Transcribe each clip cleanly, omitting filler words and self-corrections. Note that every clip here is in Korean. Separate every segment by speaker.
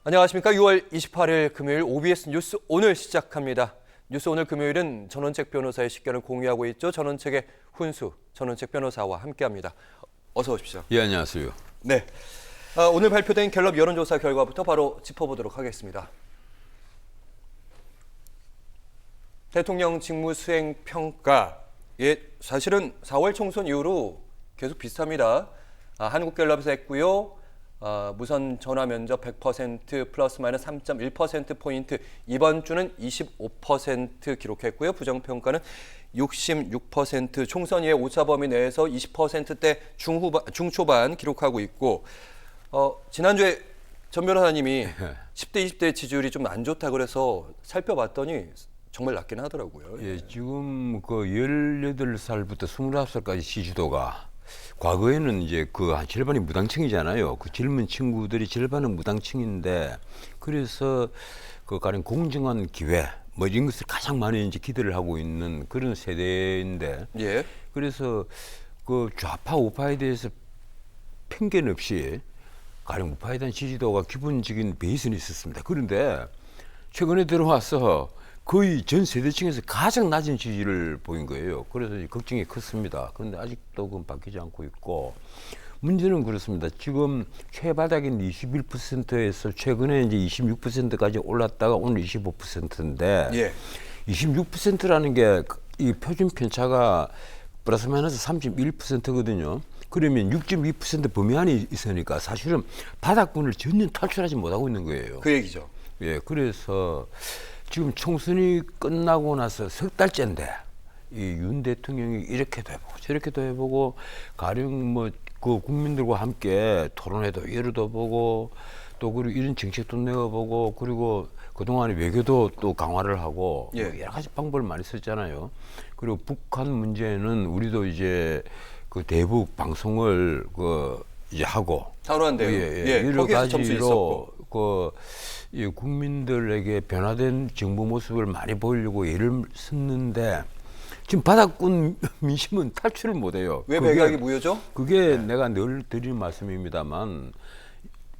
Speaker 1: 안녕하십니까. 6월 28일 금요일 OBS 뉴스 오늘 시작합니다. 뉴스 오늘 금요일은 전원책 변호사의 식견을 공유하고 있죠. 전원책의 훈수, 전원책 변호사와 함께합니다. 어서 오십시오.
Speaker 2: 예, 안녕하세요.
Speaker 1: 네, 오늘 발표된 갤럽 여론조사 결과부터 바로 짚어보도록 하겠습니다. 대통령 직무수행 평가, 사실은 4월 총선 이후로 계속 비슷합니다. 한국갤럽에서 했고요. 무선 전화 면접 100% 플러스 마이너스 3.1%포인트, 이번 주는 25% 기록했고요. 부정평가는 66%, 총선 이후 오차 범위 내에서 20%대 중초반 기록하고 있고, 지난주에 전 변호사님이 10대, 20대 지지율이 좀 안 좋다 그래서 살펴봤더니 정말 낮긴 하더라고요.
Speaker 2: 예, 지금 그 18살부터 29살까지 지지도가 과거에는 이제 그 한 절반이 무당층이잖아요. 그 젊은 친구들이 절반은 무당층인데, 그래서 그 가령 공정한 기회 뭐 이런 것을 가장 많이 이제 기대를 하고 있는 그런 세대인데,
Speaker 1: 예.
Speaker 2: 그래서 그 좌파 우파에 대해서 편견 없이 가령 우파에 대한 지지도가 기본적인 베이스는 있었습니다. 그런데 최근에 들어와서 거의 전 세대층에서 가장 낮은 지지를 보인 거예요. 그래서 걱정이 컸습니다. 그런데 아직도 그건 바뀌지 않고 있고, 문제는 그렇습니다. 지금 최바닥인 21%에서 최근에 이제 26%까지 올랐다가 오늘 25%인데,
Speaker 1: 예.
Speaker 2: 26%라는 게 이 표준 편차가 플러스 마이너스 31%거든요. 그러면 6.2% 범위 안에 있으니까 사실은 바닥권을 전혀 탈출하지 못하고 있는 거예요.
Speaker 1: 그 얘기죠.
Speaker 2: 예, 그래서 지금 총선이 끝나고 나서 석 달째인데 이 윤 대통령이 이렇게도 해보고 저렇게도 해보고, 가령 뭐 그 국민들과 함께 토론회도 열어보고, 또 그리고 이런 정책도 내어보고, 그리고 그동안에 외교도 또 강화를 하고,
Speaker 1: 예.
Speaker 2: 뭐 여러 가지 방법을 많이 썼잖아요. 그리고 북한 문제는 우리도 이제 그 대북 방송을 그 이제 하고,
Speaker 1: 단호한데요.
Speaker 2: 예, 여러
Speaker 1: 거기에서 점수
Speaker 2: 가지로
Speaker 1: 있었고.
Speaker 2: 이 국민들에게 변화된 정부 모습을 많이 보이려고 애를 썼는데, 지금 바닥권 민심은 탈출을 못해요.
Speaker 1: 왜 백약이 무효죠?
Speaker 2: 그게 내가 늘 드리는 말씀입니다만,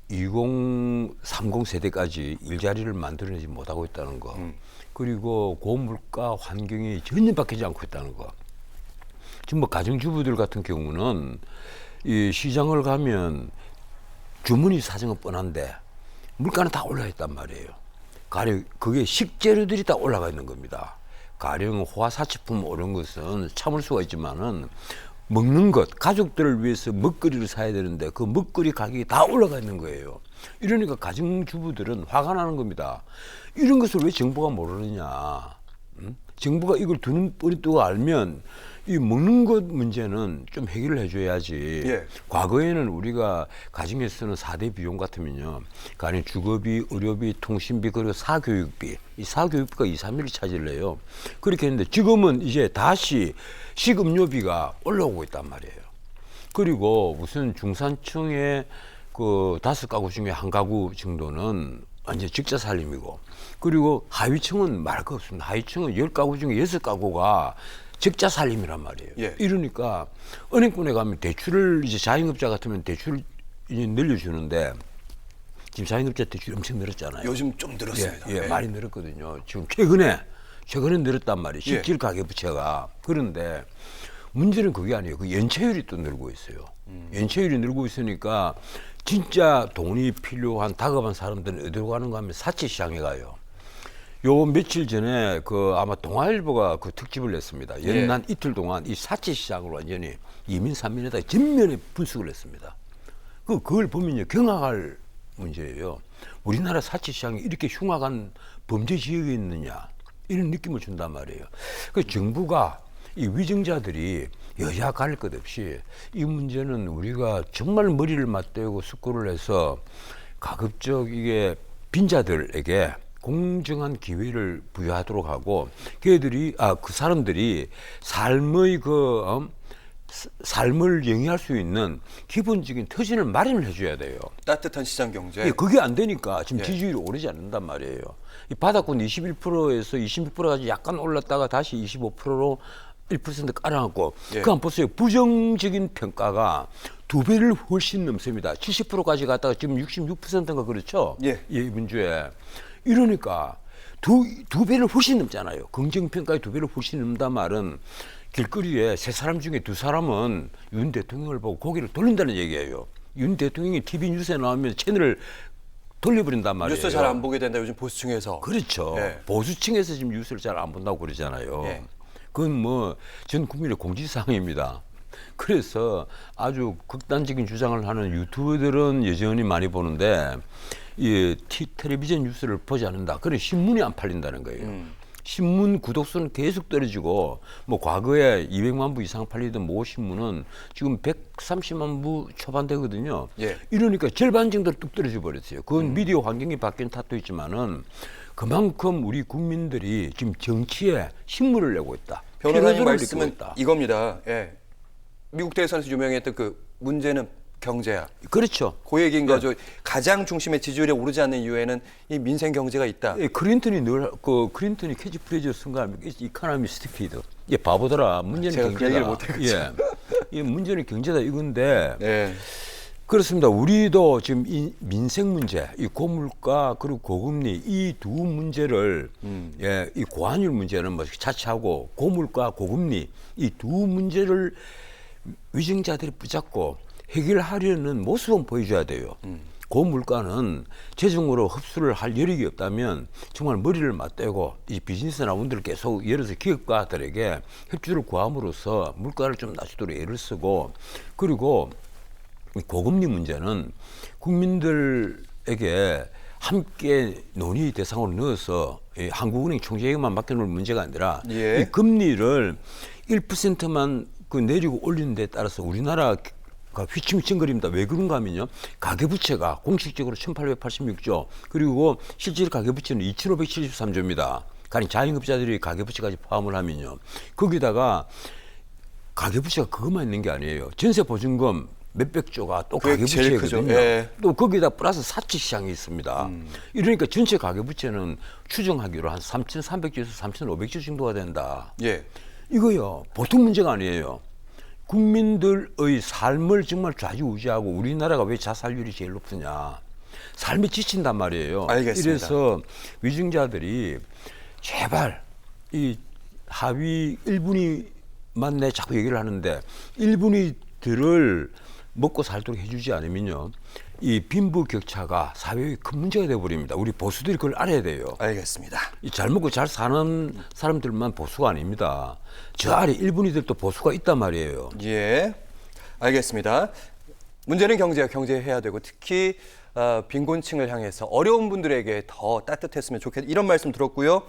Speaker 2: 2030 세대까지 일자리를 만들어내지 못하고 있다는 거, 그리고 고물가 환경이 전혀 바뀌지 않고 있다는 거. 지금 뭐 가정주부들 같은 경우는 이 시장을 가면 주문이 사정은 뻔한데 물가는 다 올라 있단 말이에요. 가령 그게 식재료들이 다 올라가 있는 겁니다. 가령 호화사치품 오른 것은 참을 수가 있지만은, 먹는 것, 가족들을 위해서 먹거리를 사야 되는데 그 먹거리 가격이 다 올라가 있는 거예요. 이러니까 가정주부들은 화가 나는 겁니다. 이런 것을 왜 정부가 모르느냐. 정부가 이걸 두 눈 뜨고 알면 이 먹는 것 문제는 좀 해결을 해줘야지.
Speaker 1: 예.
Speaker 2: 과거에는 우리가 가정에 쓰는 4대 비용 같으면요, 가령 주거비, 의료비, 통신비, 그리고 사교육비, 이 사교육비가 2, 3일을 차지를 해요. 그렇게 했는데 지금은 이제 다시 식음료비가 올라오고 있단 말이에요. 그리고 무슨 중산층의 그 5가구 중에 1가구 정도는 완전 직자 살림이고, 그리고 하위층은 말할 거 없습니다. 하위층은 10가구 중에 6가구가 적자 살림이란 말이에요.
Speaker 1: 예.
Speaker 2: 이러니까 은행권에 가면 대출을, 이제 자영업자 같으면 대출 이제 늘려주는데, 지금 자영업자 대출이 엄청 늘었잖아요.
Speaker 1: 요즘 좀 늘었습니다.
Speaker 2: 예, 많이 늘었거든요. 지금 최근에 늘었단 말이에요. 실질 가계부채가. 그런데 문제는 그게 아니에요. 그 연체율이 또 늘고 있어요. 연체율이 늘고 있으니까 진짜 돈이 필요한 다급한 사람들은 어디로 가는가 하면 사치시장에 가요. 요 며칠 전에 그 아마 동아일보가 그 특집을 냈습니다. 연난 이틀 동안 이 사치시장을 완전히 이민 삼민에다 전면에 분석을 했습니다. 그걸 보면요, 경악할 문제예요. 우리나라 사치시장이 이렇게 흉악한 범죄 지역에 있느냐, 이런 느낌을 준단 말이에요. 그 정부가 이 위정자들이 여야 가릴 것 없이 이 문제는 우리가 정말 머리를 맞대고 숙고를 해서 가급적 이게 빈자들에게 공정한 기회를 부여하도록 하고, 그 사람들이 삶의 삶을 영위할 수 있는 기본적인 터전을 마련을 해줘야 돼요.
Speaker 1: 따뜻한 시장 경제.
Speaker 2: 예, 그게 안 되니까 지금 지지율이 오르지 않는단 말이에요. 이 바닥권 21%에서 26%까지 약간 올랐다가 다시 25%로 1% 깔아놨고, 그거 안 보세요. 부정적인 평가가 두 배를 훨씬 넘습니다. 70%까지 갔다가 지금 66%인가 그렇죠?
Speaker 1: 예.
Speaker 2: 이 문제에. 이러니까 두 배를 훨씬 넘잖아요. 긍정평가의 두 배를 훨씬 넘단 말은 길거리에 세 사람 중에 두 사람은 윤 대통령을 보고 고개를 돌린다는 얘기예요. 윤 대통령이 TV 뉴스에 나오면 채널을 돌려버린단 말이에요.
Speaker 1: 뉴스 잘 안 보게 된다 요즘 보수층에서.
Speaker 2: 그렇죠.
Speaker 1: 예.
Speaker 2: 보수층에서 지금 뉴스를 잘 안 본다고 그러잖아요.
Speaker 1: 예.
Speaker 2: 그건 뭐 전 국민의 공지사항입니다. 그래서 아주 극단적인 주장을 하는 유튜버들은 여전히 많이 보는데 이 텔레비전 뉴스를 보지 않는다. 그런 신문이 안 팔린다는 거예요. 신문 구독수는 계속 떨어지고 뭐 과거에 200만 부 이상 팔리던 모 신문은 지금 130만 부 초반대거든요.
Speaker 1: 예.
Speaker 2: 이러니까 절반 정도로 뚝 떨어져 버렸어요. 그건 미디어 환경이 바뀐 탓도 있지만은 그만큼 우리 국민들이 지금 정치에 신물을 내고 있다.
Speaker 1: 변호사님
Speaker 2: 피로도를
Speaker 1: 말씀은
Speaker 2: 느끼고 있다.
Speaker 1: 이겁니다. 예. 미국 대선에서 유명했던 그 문제는 경제야.
Speaker 2: 그렇죠.
Speaker 1: 그 얘기인 거죠. 가장 중심에 지지율이 오르지 않는 이유에는 이 민생 경제가 있다.
Speaker 2: 예, 클린턴이 클린턴이 캐치프레이즈 쓴 거 아닙니까? 이카노미 스티피드. 예, 바보더라. 문제는
Speaker 1: 제가 그
Speaker 2: 경제다.
Speaker 1: 얘기를 못 해가지고.
Speaker 2: 예, 이 문제는 경제다 이건데.
Speaker 1: 네.
Speaker 2: 그렇습니다. 우리도 지금 이 민생 문제, 이 고물가 그리고 고금리 이 두 문제를 예, 이 고환율 문제는 뭐 자체하고 고물가 고금리 이 두 문제를 위정자들이 붙잡고 해결하려는 모습은 보여줘야 돼요. 고물가는 재정으로 흡수를 할 여력이 없다면 정말 머리를 맞대고 이 비즈니스 라운드를 계속 열어서 기업가들에게 협조를 구함으로써 물가를 좀 낮추도록 애를 쓰고 그리고 고금리 문제는 국민들에게 함께 논의 대상으로 넣어서 한국은행 총재에게만 맡겨놓을 문제가 아니라
Speaker 1: 예.
Speaker 2: 이 금리를 1%만 그 내리고 올리는 데 따라서 우리나라가 휘청휘청거립니다. 왜 그런가 하면요. 가계부채가 공식적으로 1886조 그리고 실질 가계부채는 2573조입니다. 가령 자영업자들이 가계부채까지 포함을 하면요. 거기다가 가계부채가 그것만 있는 게 아니에요. 전세보증금 몇백조가 또
Speaker 1: 그게 제일
Speaker 2: 가계부채거든요.
Speaker 1: 크죠. 예.
Speaker 2: 또 거기다 플러스 사채시장이 있습니다. 이러니까 전체 가계부채는 추정하기로 한 3,300조에서 3,500조 정도가 된다.
Speaker 1: 예.
Speaker 2: 이거요. 보통 문제가 아니에요. 국민들의 삶을 정말 좌지우지하고 우리나라가 왜 자살률이 제일 높으냐. 삶에 지친단 말이에요.
Speaker 1: 알겠습니다.
Speaker 2: 이래서 위증자들이 제발 이 하위 1분위만 내 자꾸 얘기를 하는데 1분위들을 먹고 살도록 해주지 않으면요. 이 빈부격차가 사회의 큰 문제가 되어버립니다. 우리 보수들이 그걸 알아야 돼요.
Speaker 1: 알겠습니다.
Speaker 2: 이 잘 먹고 잘 사는 사람들만 보수가 아닙니다. 저 아래 일본이들도 보수가 있단 말이에요.
Speaker 1: 예. 알겠습니다. 문제는 경제야. 경제해야 되고 특히 빈곤층을 향해서 어려운 분들에게 더 따뜻했으면 좋겠다. 이런 말씀 들었고요.